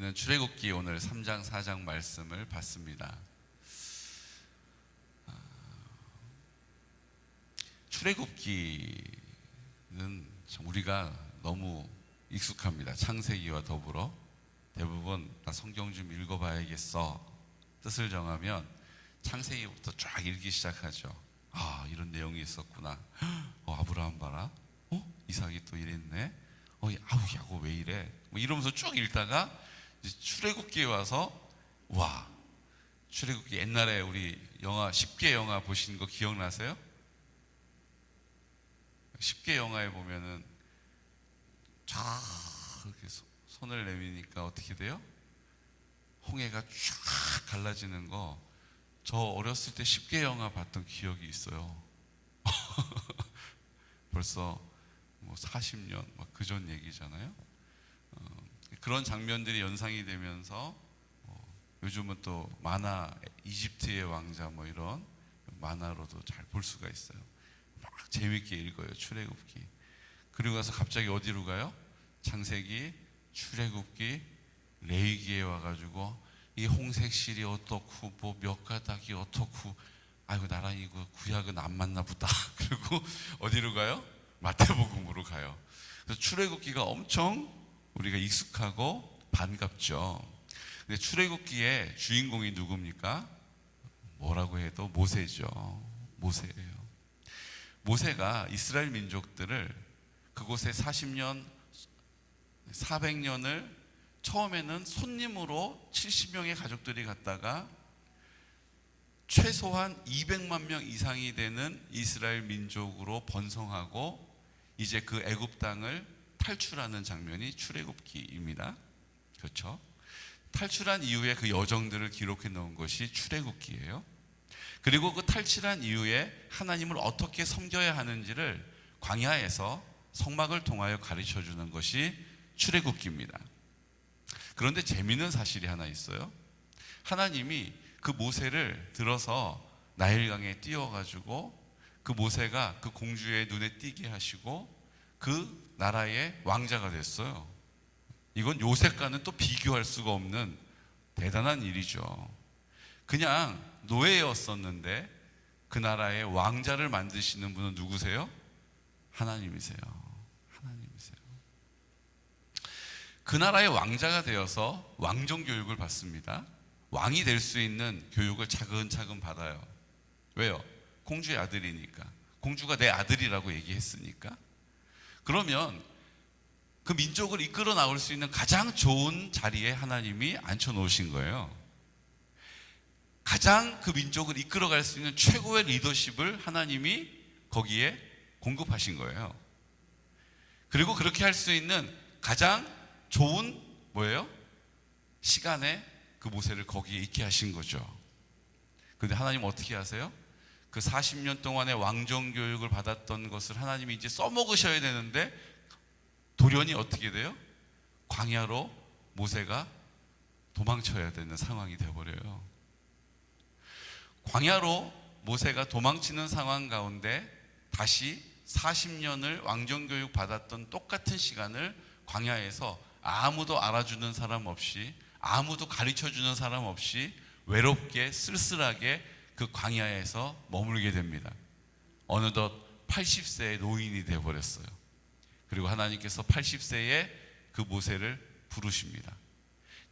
우리는 출애굽기 오늘 3장 4장 말씀을 봤습니다. 출애굽기는 참 우리가 너무 익숙합니다. 창세기와 더불어 대부분 나 성경 좀 읽어봐야겠어 뜻을 정하면 창세기부터 쫙 읽기 시작하죠. 아, 이런 내용이 있었구나. 아브라함 봐라. 이삭이 또 이랬네. 아우 야곱 왜 이래? 뭐 이러면서 쭉 읽다가 이제 출애굽기에 와서 와, 출애굽기 옛날에 우리 영화 10개 영화 보신 거 기억나세요? 10개 영화에 보면은 쫙 이렇게 손을 내미니까 어떻게 돼요? 홍해가 쫙 갈라지는 거, 저 어렸을 때 10개 영화 봤던 기억이 있어요. 벌써 뭐 40년 막 그전 얘기잖아요. 그런 장면들이 연상이 되면서 요즘은 또 만화, 이집트의 왕자 뭐 이런 만화로도 잘 볼 수가 있어요. 막 재밌게 읽어요, 출애굽기. 그리고 나서 갑자기 어디로 가요? 창세기, 출애굽기, 레위기에 와가지고 이 홍색실이 어떻고 뭐 몇 가닥이 어떻고, 아이고 나랑 이거 구약은 안 맞나 보다. 그리고 어디로 가요? 마태복음으로 가요. 그래서 출애굽기가 엄청 우리가 익숙하고 반갑죠. 근데 출애굽기의 주인공이 누굽니까? 뭐라고 해도 모세죠. 모세예요. 모세가 이스라엘 민족들을 그곳에 40년, 400년을 처음에는 손님으로 70명의 가족들이 갔다가 최소한 200만 명 이상이 되는 이스라엘 민족으로 번성하고 이제 그 애굽 땅을 탈출하는 장면이 출애굽기입니다. 그렇죠? 탈출한 이후에 그 여정들을 기록해 놓은 것이 출애굽기예요. 그리고 그 탈출한 이후에 하나님을 어떻게 섬겨야 하는지를 광야에서 성막을 통하여 가르쳐 주는 것이 출애굽기입니다. 그런데 재미있는 사실이 하나 있어요. 하나님이 그 모세를 들어서 나일강에 띄워가지고 그 모세가 그 공주의 눈에 띄게 하시고 그 나라의 왕자가 됐어요. 이건 요셉과는 또 비교할 수가 없는 대단한 일이죠. 그냥 노예였었는데 그 나라의 왕자를 만드시는 분은 누구세요? 하나님이세요. 하나님이세요. 그 나라의 왕자가 되어서 왕정 교육을 받습니다. 왕이 될 수 있는 교육을 차근차근 받아요. 왜요? 공주의 아들이니까. 공주가 내 아들이라고 얘기했으니까. 그러면 그 민족을 이끌어 나올 수 있는 가장 좋은 자리에 하나님이 앉혀 놓으신 거예요. 가장 그 민족을 이끌어 갈 수 있는 최고의 리더십을 하나님이 거기에 공급하신 거예요. 그리고 그렇게 할 수 있는 가장 좋은 뭐예요? 시간에 그 모세를 거기에 있게 하신 거죠. 그런데 하나님 어떻게 하세요? 그 40년 동안의 왕정 교육을 받았던 것을 하나님이 이제 써먹으셔야 되는데 돌연히 어떻게 돼요? 광야로 모세가 도망쳐야 되는 상황이 되어버려요. 광야로 모세가 도망치는 상황 가운데 다시 40년을 왕정 교육 받았던 똑같은 시간을 광야에서 아무도 알아주는 사람 없이, 아무도 가르쳐주는 사람 없이 외롭게 쓸쓸하게 그 광야에서 머물게 됩니다. 어느덧 80세의 노인이 되어버렸어요. 그리고 하나님께서 80세에 그 모세를 부르십니다.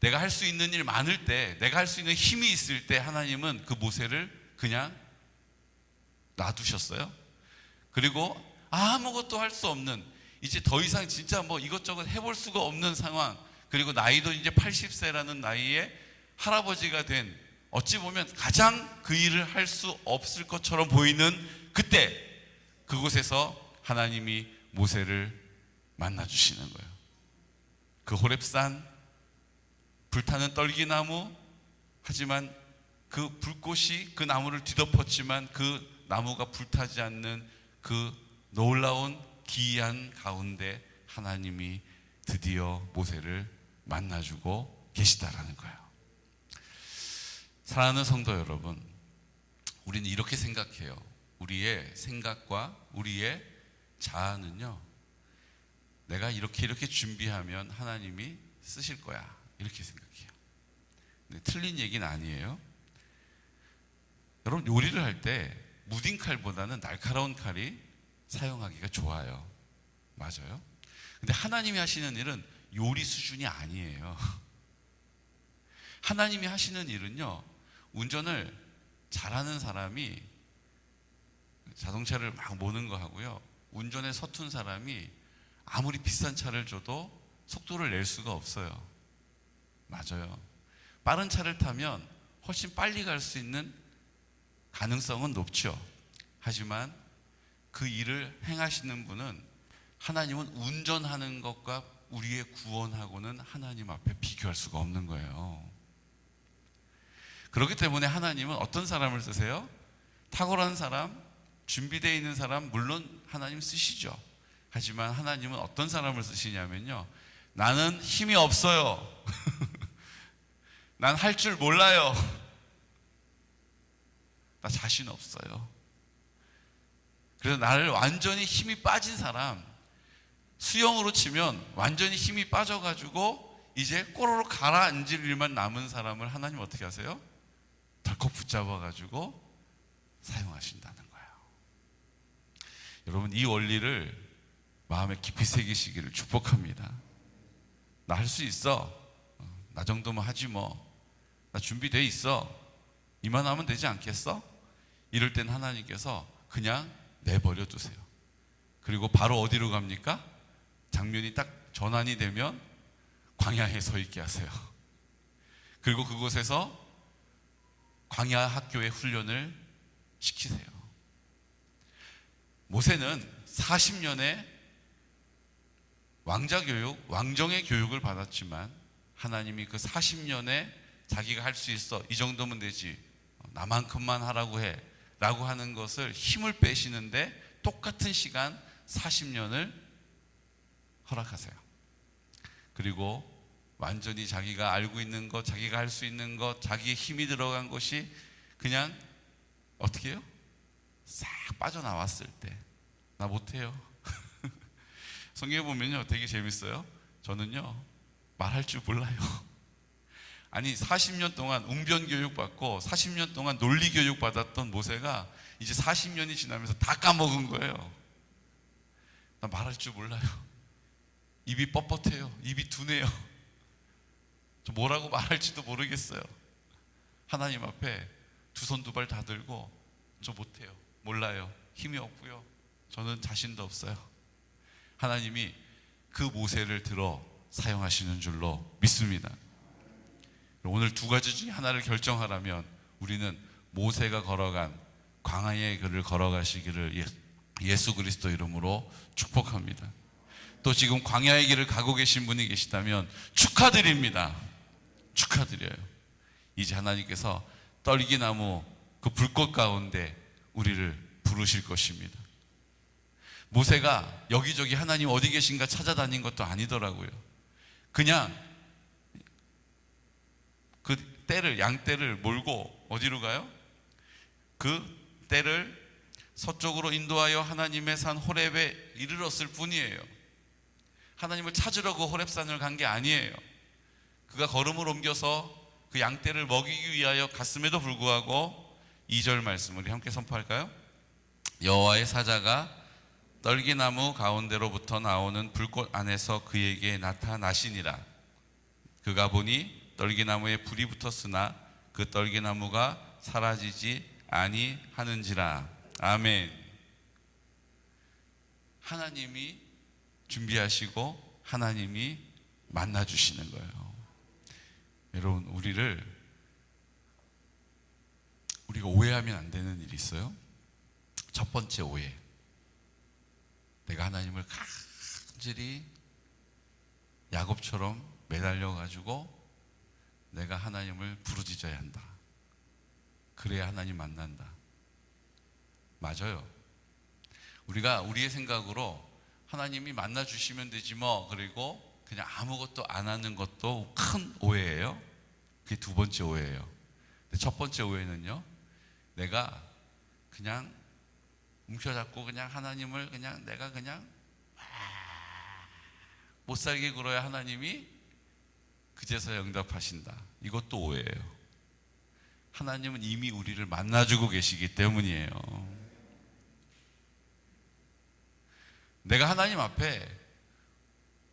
내가 할 수 있는 일 많을 때, 내가 할 수 있는 힘이 있을 때 하나님은 그 모세를 그냥 놔두셨어요. 그리고 아무것도 할 수 없는, 이제 더 이상 진짜 뭐 이것저것 해볼 수가 없는 상황, 그리고 나이도 이제 80세라는 나이에 할아버지가 된, 어찌 보면 가장 그 일을 할 수 없을 것처럼 보이는 그때 그곳에서 하나님이 모세를 만나주시는 거예요. 그 호렙산, 불타는 떨기나무, 하지만 그 불꽃이 그 나무를 뒤덮었지만 그 나무가 불타지 않는 그 놀라운 기이한 가운데 하나님이 드디어 모세를 만나주고 계시다라는 거예요. 사랑하는 성도 여러분, 우리는 이렇게 생각해요. 우리의 생각과 우리의 자아는요, 내가 이렇게 준비하면 하나님이 쓰실 거야. 이렇게 생각해요. 근데 틀린 얘기는 아니에요. 여러분, 요리를 할 때 무딘 칼보다는 날카로운 칼이 사용하기가 좋아요. 맞아요. 근데 하나님이 하시는 일은 요리 수준이 아니에요. 하나님이 하시는 일은요, 운전을 잘하는 사람이 자동차를 막 모는 거 하고요, 운전에 서툰 사람이 아무리 비싼 차를 줘도 속도를 낼 수가 없어요. 맞아요. 빠른 차를 타면 훨씬 빨리 갈 수 있는 가능성은 높죠. 하지만 그 일을 행하시는 분은, 하나님은 운전하는 것과 우리의 구원하고는 하나님 앞에 비교할 수가 없는 거예요. 그렇기 때문에 하나님은 어떤 사람을 쓰세요? 탁월한 사람, 준비되어 있는 사람, 물론 하나님 쓰시죠. 하지만 하나님은 어떤 사람을 쓰시냐면요, 나는 힘이 없어요. 난 할 줄 몰라요. 나 자신 없어요. 그래서 나를 완전히 힘이 빠진 사람, 수영으로 치면 완전히 힘이 빠져가지고 이제 꼬로로 가라앉을 일만 남은 사람을 하나님 어떻게 하세요? 덜컥 붙잡아가지고 사용하신다는 거예요. 여러분, 이 원리를 마음에 깊이 새기시기를 축복합니다. 나 할 수 있어. 나 정도면 하지 뭐. 나 준비돼 있어. 이만하면 되지 않겠어? 이럴 땐 하나님께서 그냥 내버려 두세요. 그리고 바로 어디로 갑니까? 장면이 딱 전환이 되면 광야에 서 있게 하세요. 그리고 그곳에서 광야 학교의 훈련을 시키세요. 모세는 40년의 왕자 교육, 왕정의 교육을 받았지만 하나님이 그 40년에 자기가 할 수 있어, 이 정도면 되지, 나만큼만 하라고 해 라고 하는 것을 힘을 빼시는데 똑같은 시간 40년을 허락하세요. 그리고 완전히 자기가 알고 있는 것, 자기가 할 수 있는 것, 자기의 힘이 들어간 것이 그냥 어떻게 해요? 싹 빠져나왔을 때, 나 못해요. 성경에 보면요, 되게 재밌어요. 저는요, 말할 줄 몰라요. 아니, 40년 동안 웅변 교육 받고 40년 동안 논리 교육 받았던 모세가 이제 40년이 지나면서 다 까먹은 거예요. 나 말할 줄 몰라요. 입이 뻣뻣해요. 입이 둔해요. 저 뭐라고 말할지도 모르겠어요. 하나님 앞에 두 손 두 발 다 들고, 저 못해요. 몰라요. 힘이 없고요. 저는 자신도 없어요. 하나님이 그 모세를 들어 사용하시는 줄로 믿습니다. 오늘 두 가지 중에 하나를 결정하라면 우리는 모세가 걸어간 광야의 길을 걸어가시기를 예수 그리스도 이름으로 축복합니다. 또 지금 광야의 길을 가고 계신 분이 계시다면 축하드립니다. 축하드려요. 이제 하나님께서 떨기나무 그 불꽃 가운데 우리를 부르실 것입니다. 모세가 여기저기 하나님 어디 계신가 찾아다닌 것도 아니더라고요. 그냥 그 떼를, 양떼를 몰고 어디로 가요? 그 떼를 서쪽으로 인도하여 하나님의 산 호렙에 이르렀을 뿐이에요. 하나님을 찾으려고 호렙산을 간 게 아니에요. 그가 걸음을 옮겨서 그 양떼를 먹이기 위하여 갔음에도 불구하고 2절 말씀 우리 함께 선포할까요? 여호와의 사자가 떨기나무 가운데로부터 나오는 불꽃 안에서 그에게 나타나시니라. 그가 보니 떨기나무에 불이 붙었으나 그 떨기나무가 사라지지 아니하는지라. 아멘. 하나님이 준비하시고 하나님이 만나주시는 거예요. 여러분, 우리가 오해하면 안 되는 일이 있어요. 첫 번째 오해, 내가 하나님을 간절히 야곱처럼 매달려 가지고 내가 하나님을 부르짖어야 한다. 그래야 하나님 만난다. 맞아요. 우리가 우리의 생각으로 하나님이 만나 주시면 되지 뭐, 그리고 그냥 아무것도 안 하는 것도 큰 오해예요. 그게 두 번째 오해예요. 근데 첫 번째 오해는요, 내가 그냥 움켜잡고 그냥 하나님을 그냥 내가 그냥 못 살게 굴어야 하나님이 그 이제서야 응답하신다. 이것도 오해예요. 하나님은 이미 우리를 만나주고 계시기 때문이에요. 내가 하나님 앞에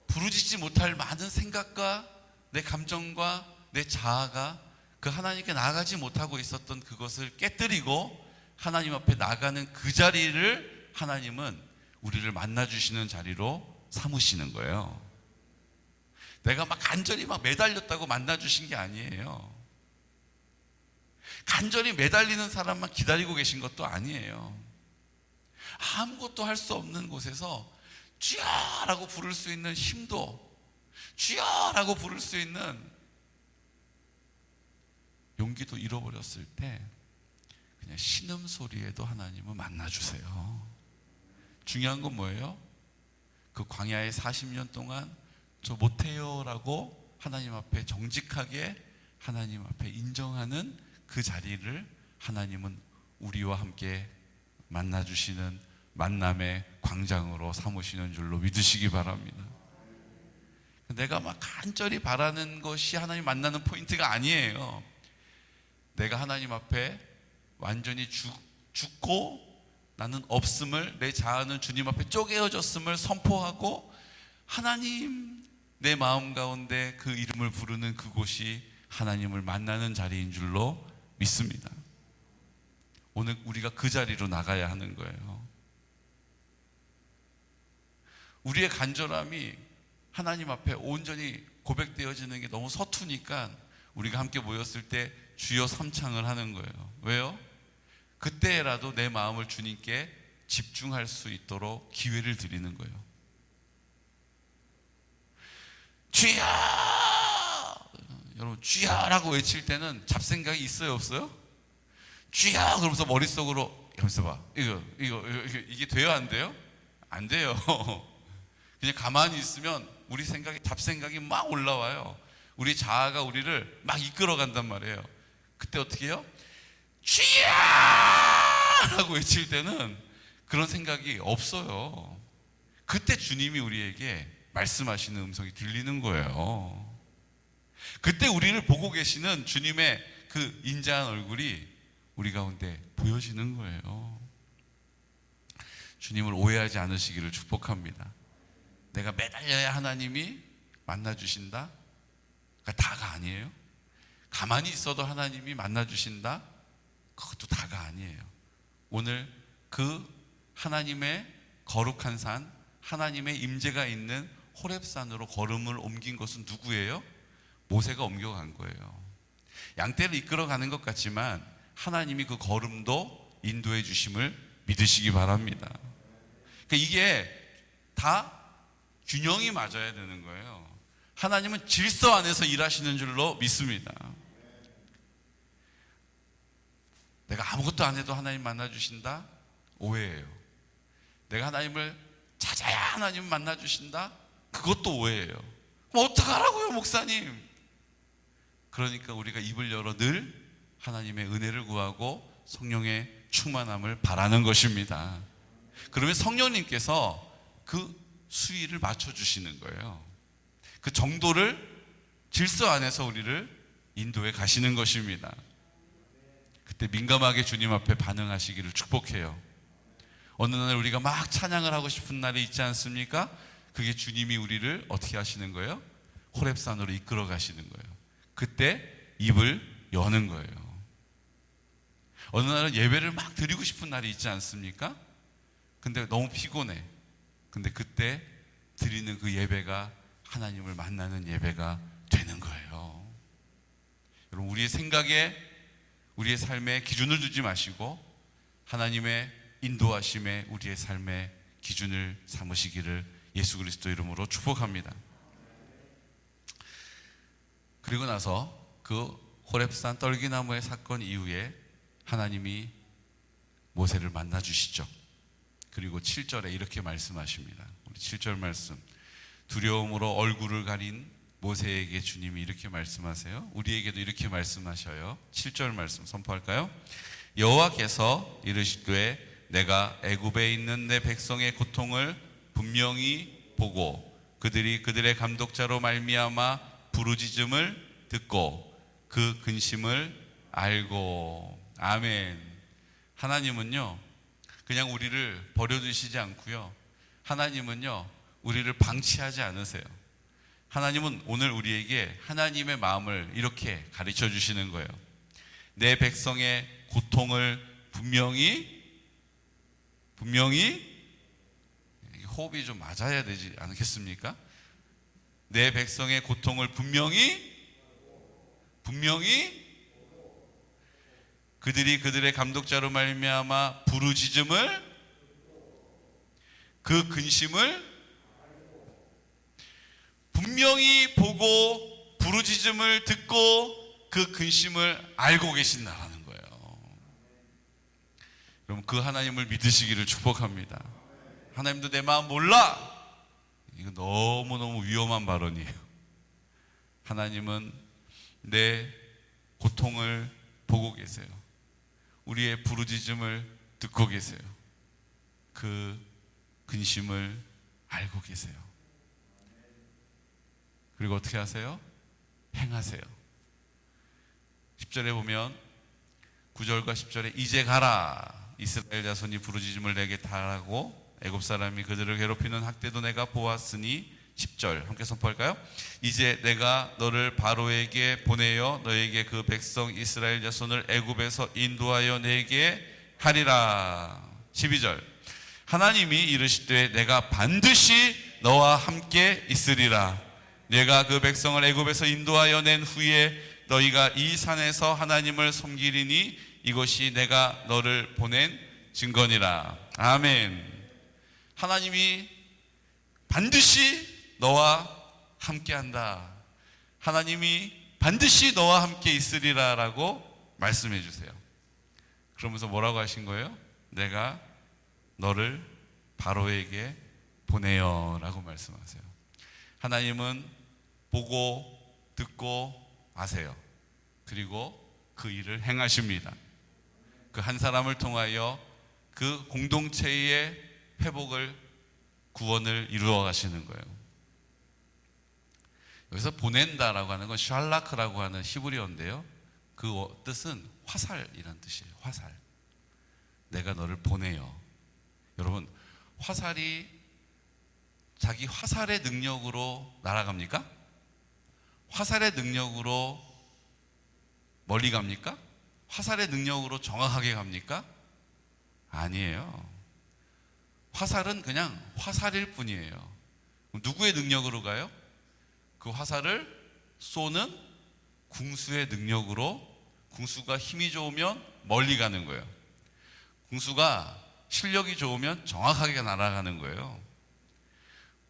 부르짖지 못할 많은 생각과 내 감정과 내 자아가 그 하나님께 나아가지 못하고 있었던 그것을 깨뜨리고 하나님 앞에 나가는 그 자리를 하나님은 우리를 만나주시는 자리로 삼으시는 거예요. 내가 막 간절히 막 매달렸다고 만나주신 게 아니에요. 간절히 매달리는 사람만 기다리고 계신 것도 아니에요. 아무것도 할 수 없는 곳에서 주여라고 부를 수 있는 힘도, 주여라고 부를 수 있는 용기도 잃어버렸을 때 그냥 신음소리에도 하나님은 만나주세요. 중요한 건 뭐예요? 그 광야의 40년 동안 저 못해요 라고 하나님 앞에 정직하게 하나님 앞에 인정하는 그 자리를 하나님은 우리와 함께 만나주시는 만남의 광장으로 삼으시는 줄로 믿으시기 바랍니다. 내가 막 간절히 바라는 것이 하나님 만나는 포인트가 아니에요. 내가 하나님 앞에 완전히 죽고 나는 없음을, 내 자아는 주님 앞에 쪼개어졌음을 선포하고 하나님, 내 마음 가운데 그 이름을 부르는 그곳이 하나님을 만나는 자리인 줄로 믿습니다. 오늘 우리가 그 자리로 나가야 하는 거예요. 우리의 간절함이 하나님 앞에 온전히 고백되어지는 게 너무 서투니까 우리가 함께 모였을 때 주여 삼창을 하는 거예요. 왜요? 그때라도 내 마음을 주님께 집중할 수 있도록 기회를 드리는 거예요. 주여! 여러분, 주여라고 외칠 때는 잡생각이 있어요, 없어요? 주여! 그러면서 머릿속으로 하면서 봐. 이게 돼요, 안 돼요? 안 돼요. 그냥 가만히 있으면 우리 생각이, 잡생각이 막 올라와요. 우리 자아가 우리를 막 이끌어 간단 말이에요. 그때 어떻게 해요? 주여! 라고 외칠 때는 그런 생각이 없어요. 그때 주님이 우리에게 말씀하시는 음성이 들리는 거예요. 그때 우리를 보고 계시는 주님의 그 인자한 얼굴이 우리 가운데 보여지는 거예요. 주님을 오해하지 않으시기를 축복합니다. 내가 매달려야 하나님이 만나주신다? 그러니까 다가 아니에요. 가만히 있어도 하나님이 만나주신다? 그것도 다가 아니에요. 오늘 그 하나님의 거룩한 산, 하나님의 임재가 있는 호렙산으로 걸음을 옮긴 것은 누구예요? 모세가 옮겨간 거예요. 양떼를 이끌어가는 것 같지만 하나님이 그 걸음도 인도해 주심을 믿으시기 바랍니다. 그러니까 이게 다 균형이 맞아야 되는 거예요. 하나님은 질서 안에서 일하시는 줄로 믿습니다. 내가 아무것도 안 해도 하나님 만나주신다? 오해예요. 내가 하나님을 찾아야 하나님 만나주신다? 그것도 오해예요. 그럼 어떡하라고요, 목사님? 그러니까 우리가 입을 열어 늘 하나님의 은혜를 구하고 성령의 충만함을 바라는 것입니다. 그러면 성령님께서 그 수위를 맞춰주시는 거예요. 그 정도를 질서 안에서 우리를 인도해 가시는 것입니다. 그때 민감하게 주님 앞에 반응하시기를 축복해요. 어느 날 우리가 막 찬양을 하고 싶은 날이 있지 않습니까? 그게 주님이 우리를 어떻게 하시는 거예요? 호렙산으로 이끌어 가시는 거예요. 그때 입을 여는 거예요. 어느 날은 예배를 막 드리고 싶은 날이 있지 않습니까? 근데 너무 피곤해. 근데 그때 드리는 그 예배가 하나님을 만나는 예배가 되는 거예요. 여러분, 우리의 생각에, 우리의 삶에 기준을 두지 마시고 하나님의 인도하심에 우리의 삶의 기준을 삼으시기를 예수 그리스도 이름으로 축복합니다. 그리고 나서 그 호렙산 떨기나무의 사건 이후에 하나님이 모세를 만나 주시죠. 그리고 7절에 이렇게 말씀하십니다. 우리 7절 말씀. 두려움으로 얼굴을 가린 모세에게 주님이 이렇게 말씀하세요. 우리에게도 이렇게 말씀하셔요. 7절 말씀 선포할까요? 여호와께서 이르시되 내가 애굽에 있는 내 백성의 고통을 분명히 보고 그들이 그들의 감독자로 말미암아 부르짖음을 듣고 그 근심을 알고. 아멘. 하나님은요 그냥 우리를 버려두시지 않고요, 하나님은요 우리를 방치하지 않으세요. 하나님은 오늘 우리에게 하나님의 마음을 이렇게 가르쳐 주시는 거예요. 내 백성의 고통을 분명히 호흡이 좀 맞아야 되지 않겠습니까? 내 백성의 고통을 분명히 그들이 그들의 감독자로 말미암아 부르짖음을, 그 근심을 분명히 보고 부르짖음을 듣고 그 근심을 알고 계신다라는 거예요. 여러분, 그 하나님을 믿으시기를 축복합니다. 하나님도 내 마음 몰라? 이거 너무너무 위험한 발언이에요. 하나님은 내 고통을 보고 계세요. 우리의 부르짖음을 듣고 계세요. 그 근심을 알고 계세요. 그리고 어떻게 하세요? 행하세요. 10절에 보면 9절과 10절에 이제 가라, 이스라엘 자손이 부르짖음을 내게 달하고 애굽 사람이 그들을 괴롭히는 학대도 내가 보았으니. 10절 함께 선포할까요? 이제 내가 너를 바로에게 보내어 너에게 그 백성 이스라엘 자손을 애굽에서 인도하여 내게 하리라. 12절 하나님이 이르시되 내가 반드시 너와 함께 있으리라. 내가 그 백성을 애굽에서 인도하여 낸 후에 너희가 이 산에서 하나님을 섬기리니 이것이 내가 너를 보낸 증거니라. 아멘. 하나님이 반드시 너와 함께한다. 하나님이 반드시 너와 함께 있으리라 라고 말씀해 주세요. 그러면서 뭐라고 하신 거예요? 내가 너를 바로에게 보내요 라고 말씀하세요. 하나님은 보고 듣고 아세요. 그리고 그 일을 행하십니다. 그 한 사람을 통하여 그 공동체의 회복을, 구원을 이루어 가시는 거예요. 여기서 보낸다라고 하는 건 샬라크라고 하는 히브리어인데요, 그 뜻은 화살이라는 뜻이에요. 화살. 내가 너를 보내요. 여러분, 화살이 자기 화살의 능력으로 날아갑니까? 화살의 능력으로 멀리 갑니까? 화살의 능력으로 정확하게 갑니까? 아니에요. 화살은 그냥 화살일 뿐이에요. 누구의 능력으로 가요? 그 화살을 쏘는 궁수의 능력으로. 궁수가 힘이 좋으면 멀리 가는 거예요. 궁수가 실력이 좋으면 정확하게 날아가는 거예요.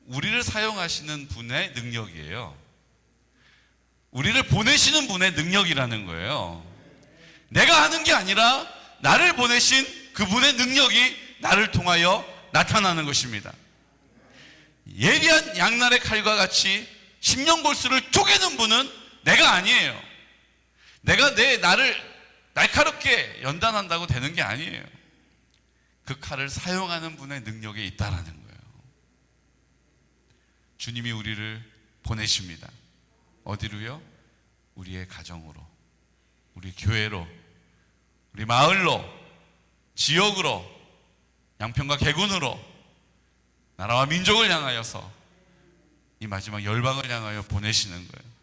우리를 사용하시는 분의 능력이에요. 우리를 보내시는 분의 능력이라는 거예요. 내가 하는 게 아니라 나를 보내신 그분의 능력이 나를 통하여 나타나는 것입니다. 예리한 양날의 칼과 같이 심령골수를 쪼개는 분은 내가 아니에요. 내가 나를 날카롭게 연단한다고 되는 게 아니에요. 그 칼을 사용하는 분의 능력이 있다라는 거예요. 주님이 우리를 보내십니다. 어디로요? 우리의 가정으로, 우리 교회로, 우리 마을로, 지역으로, 양평과 개군으로, 나라와 민족을 향하여서 이 마지막 열방을 향하여 보내시는 거예요.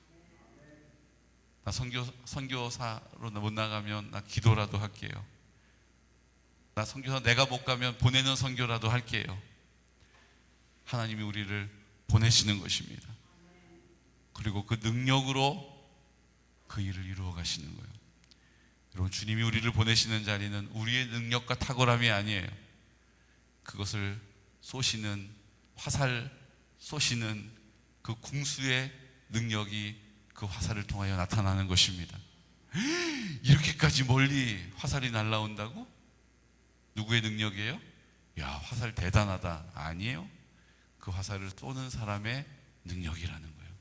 나 선교사로 못 나가면 나 기도라도 할게요. 나 선교사 내가 못 가면 보내는 선교라도 할게요. 하나님이 우리를 보내시는 것입니다. 그리고 그 능력으로 그 일을 이루어 가시는 거예요. 여러분, 주님이 우리를 보내시는 자리는 우리의 능력과 탁월함이 아니에요. 그것을 쏘시는, 화살 쏘시는 그 궁수의 능력이 그 화살을 통하여 나타나는 것입니다. 이렇게까지 멀리 화살이 날아온다고? 누구의 능력이에요? 야, 화살 대단하다. 아니에요. 그 화살을 쏘는 사람의 능력이라는 거예요.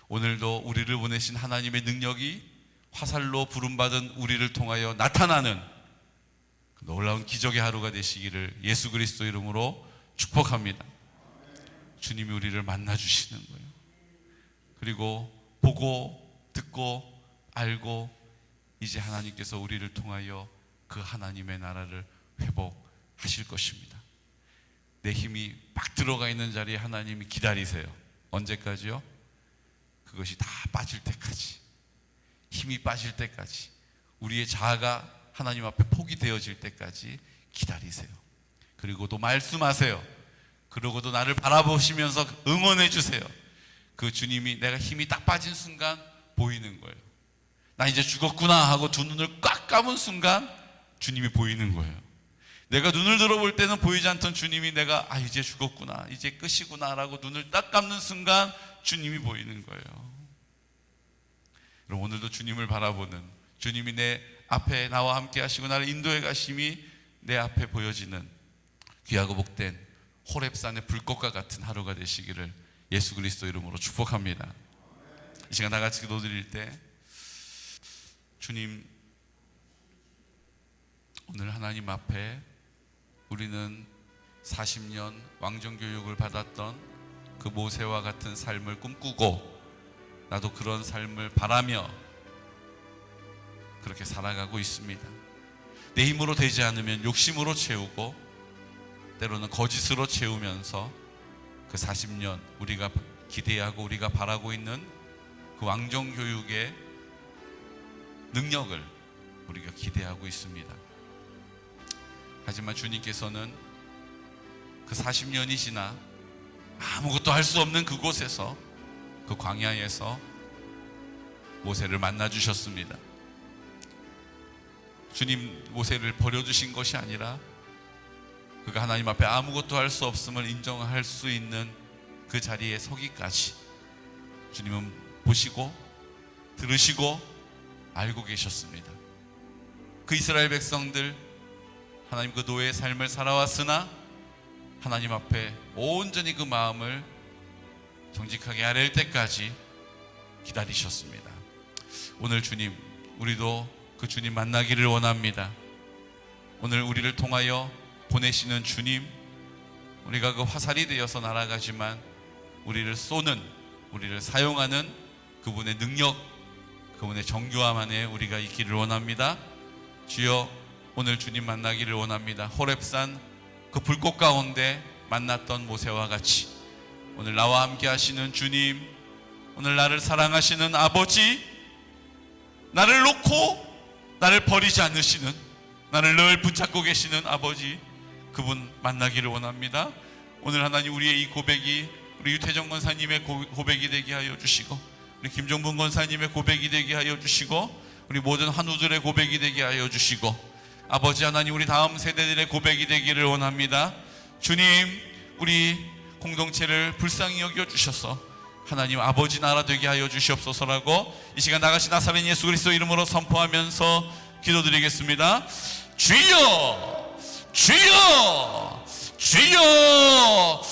오늘도 우리를 보내신 하나님의 능력이 화살로 부름받은 우리를 통하여 나타나는 놀라운 기적의 하루가 되시기를 예수 그리스도 이름으로 축복합니다. 주님이 우리를 만나주시는 거예요. 그리고 보고 듣고 알고 이제 하나님께서 우리를 통하여 그 하나님의 나라를 회복하실 것입니다. 내 힘이 막 들어가 있는 자리에 하나님이 기다리세요. 언제까지요? 그것이 다 빠질 때까지, 힘이 빠질 때까지, 우리의 자아가 하나님 앞에 포기되어질 때까지 기다리세요. 그리고도 말씀하세요. 그러고도 나를 바라보시면서 응원해 주세요. 그 주님이 내가 힘이 딱 빠진 순간 보이는 거예요. 나 이제 죽었구나 하고 두 눈을 꽉 감은 순간 주님이 보이는 거예요. 내가 눈을 들어볼 때는 보이지 않던 주님이 내가 이제 죽었구나, 이제 끝이구나 라고 눈을 딱 감는 순간 주님이 보이는 거예요. 그럼 오늘도 주님을 바라보는, 주님이 내 앞에 나와 함께 하시고 나를 인도해 가심이 내 앞에 보여지는 귀하고 복된 호렙산의 불꽃과 같은 하루가 되시기를 예수 그리스도 이름으로 축복합니다. 이 시간 다 같이 기도드릴 때, 주님, 오늘 하나님 앞에 우리는 40년 왕정교육을 받았던 그 모세와 같은 삶을 꿈꾸고 나도 그런 삶을 바라며 그렇게 살아가고 있습니다. 내 힘으로 되지 않으면 욕심으로 채우고 때로는 거짓으로 채우면서 그 40년 우리가 기대하고 우리가 바라고 있는 그 왕정교육의 능력을 우리가 기대하고 있습니다. 하지만 주님께서는 그 40년이 지나 아무것도 할 수 없는 그곳에서, 그 광야에서 모세를 만나 주셨습니다. 주님, 모세를 버려두신 것이 아니라 그가 하나님 앞에 아무것도 할 수 없음을 인정할 수 있는 그 자리에 서기까지 주님은 보시고 들으시고 알고 계셨습니다. 그 이스라엘 백성들, 하나님 그 노예의 삶을 살아왔으나 하나님 앞에 온전히 그 마음을 정직하게 아랠 때까지 기다리셨습니다. 오늘 주님, 우리도 그 주님 만나기를 원합니다. 오늘 우리를 통하여 보내시는 주님, 우리가 그 화살이 되어서 날아가지만 우리를 쏘는, 우리를 사용하는 그분의 능력, 그분의 정교함 안에 우리가 있기를 원합니다. 주여, 오늘 주님 만나기를 원합니다. 호렙산 그 불꽃 가운데 만났던 모세와 같이 오늘 나와 함께 하시는 주님, 오늘 나를 사랑하시는 아버지, 나를 놓고 나를 버리지 않으시는, 나를 늘 붙잡고 계시는 아버지, 그분 만나기를 원합니다. 오늘 하나님, 우리의 이 고백이 우리 유태정 권사님의 고백이 되게 하여 주시고, 우리 김종분 권사님의 고백이 되게 하여 주시고, 우리 모든 한우들의 고백이 되게 하여 주시고, 아버지 하나님, 우리 다음 세대들의 고백이 되기를 원합니다. 주님, 우리 공동체를 불쌍히 여겨주셔서 하나님 아버지 나라 되게 하여 주시옵소서라고 이 시간 나가신 나사렛 예수 그리스도 이름으로 선포하면서 기도드리겠습니다. 주여, 주여, 주여.